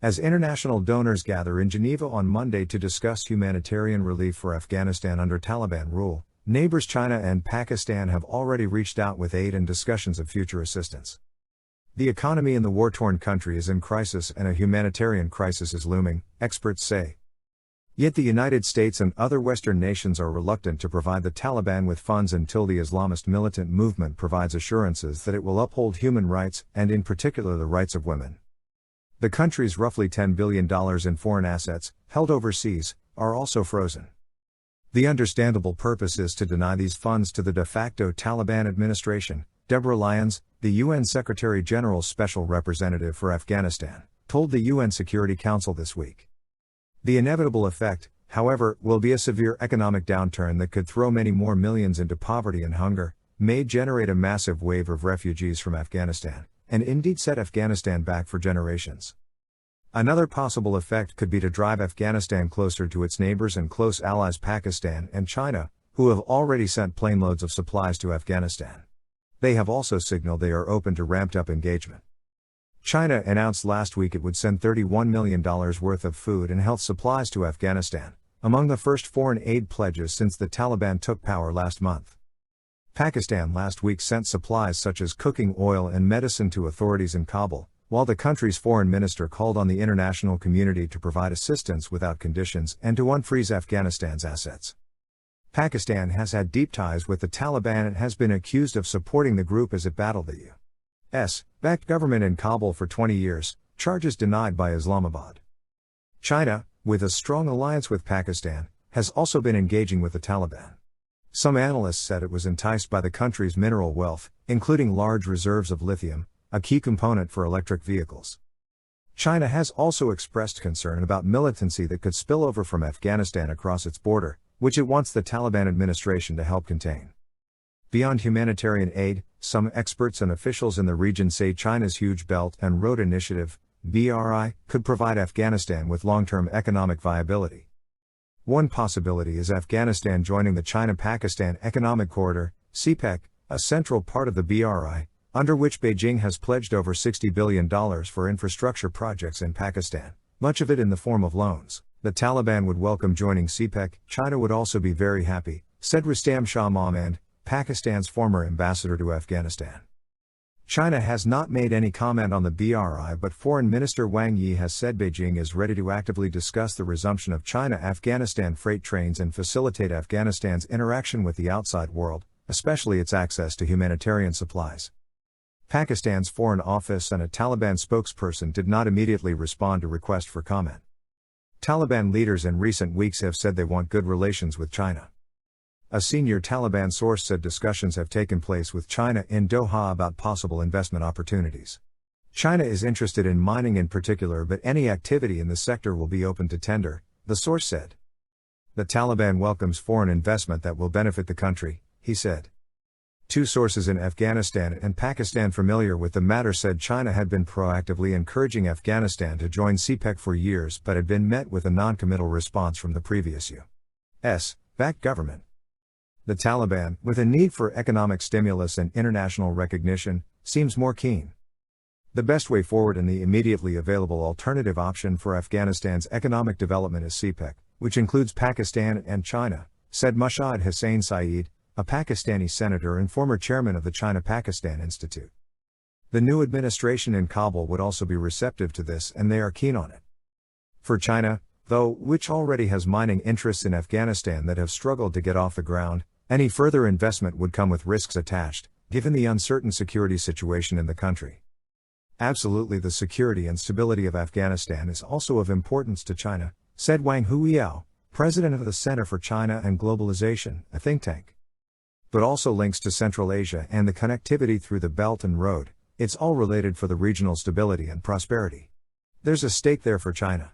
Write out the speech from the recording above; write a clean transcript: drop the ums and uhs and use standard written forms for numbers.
As international donors gather in Geneva on Monday to discuss humanitarian relief for Afghanistan under Taliban rule, neighbors China and Pakistan have already reached out with aid and discussions of future assistance. The economy in the war-torn country is in crisis and a humanitarian crisis is looming, experts say. Yet the United States and other Western nations are reluctant to provide the Taliban with funds until the Islamist militant movement provides assurances that it will uphold human rights, and in particular the rights of women. The country's roughly $10 billion in foreign assets, held overseas, are also frozen. The understandable purpose is to deny these funds to the de facto Taliban administration, Deborah Lyons, the UN Secretary General's special representative for Afghanistan, told the UN Security Council this week. The inevitable effect, however, will be a severe economic downturn that could throw many more millions into poverty and hunger, may generate a massive wave of refugees from Afghanistan, and indeed set Afghanistan back for generations. Another possible effect could be to drive Afghanistan closer to its neighbors and close allies Pakistan and China, who have already sent planeloads of supplies to Afghanistan. They have also signaled they are open to ramped-up engagement. China announced last week it would send $31 million worth of food and health supplies to Afghanistan, among the first foreign aid pledges since the Taliban took power last month. Pakistan last week sent supplies such as cooking oil and medicine to authorities in Kabul, while the country's foreign minister called on the international community to provide assistance without conditions and to unfreeze Afghanistan's assets. Pakistan has had deep ties with the Taliban and has been accused of supporting the group as it battled the U.S.-backed government in Kabul for 20 years, charges denied by Islamabad. China, with a strong alliance with Pakistan, has also been engaging with the Taliban. Some analysts said it was enticed by the country's mineral wealth, including large reserves of lithium, a key component for electric vehicles. China has also expressed concern about militancy that could spill over from Afghanistan across its border, which it wants the Taliban administration to help contain. Beyond humanitarian aid, some experts and officials in the region say China's huge Belt and Road Initiative, BRI, could provide Afghanistan with long-term economic viability. One possibility is Afghanistan joining the China-Pakistan Economic Corridor, CPEC, a central part of the BRI, under which Beijing has pledged over $60 billion for infrastructure projects in Pakistan, much of it in the form of loans. The Taliban would welcome joining CPEC. China would also be very happy, said Rustam Shah Mahmud, Pakistan's former ambassador to Afghanistan. China has not made any comment on the BRI, but Foreign Minister Wang Yi has said Beijing is ready to actively discuss the resumption of China-Afghanistan freight trains and facilitate Afghanistan's interaction with the outside world, especially its access to humanitarian supplies. Pakistan's Foreign Office and a Taliban spokesperson did not immediately respond to requests for comment. Taliban leaders in recent weeks have said they want good relations with China. A senior Taliban source said discussions have taken place with China in Doha about possible investment opportunities. China is interested in mining in particular, but any activity in the sector will be open to tender, the source said. The Taliban welcomes foreign investment that will benefit the country, he said. Two sources in Afghanistan and Pakistan familiar with the matter said China had been proactively encouraging Afghanistan to join CPEC for years but had been met with a non-committal response from the previous U.S.-backed government. The Taliban, with a need for economic stimulus and international recognition, seems more keen. The best way forward and the immediately available alternative option for Afghanistan's economic development is CPEC, which includes Pakistan and China, said Mushad Hussain Saeed, a Pakistani senator and former chairman of the China-Pakistan Institute. The new administration in Kabul would also be receptive to this, and they are keen on it. For China, though, which already has mining interests in Afghanistan that have struggled to get off the ground, any further investment would come with risks attached, given the uncertain security situation in the country. Absolutely, the security and stability of Afghanistan is also of importance to China, said Wang Huiyao, president of the Center for China and Globalization, a think tank. But also links to Central Asia and the connectivity through the Belt and Road, it's all related for the regional stability and prosperity. There's a stake there for China.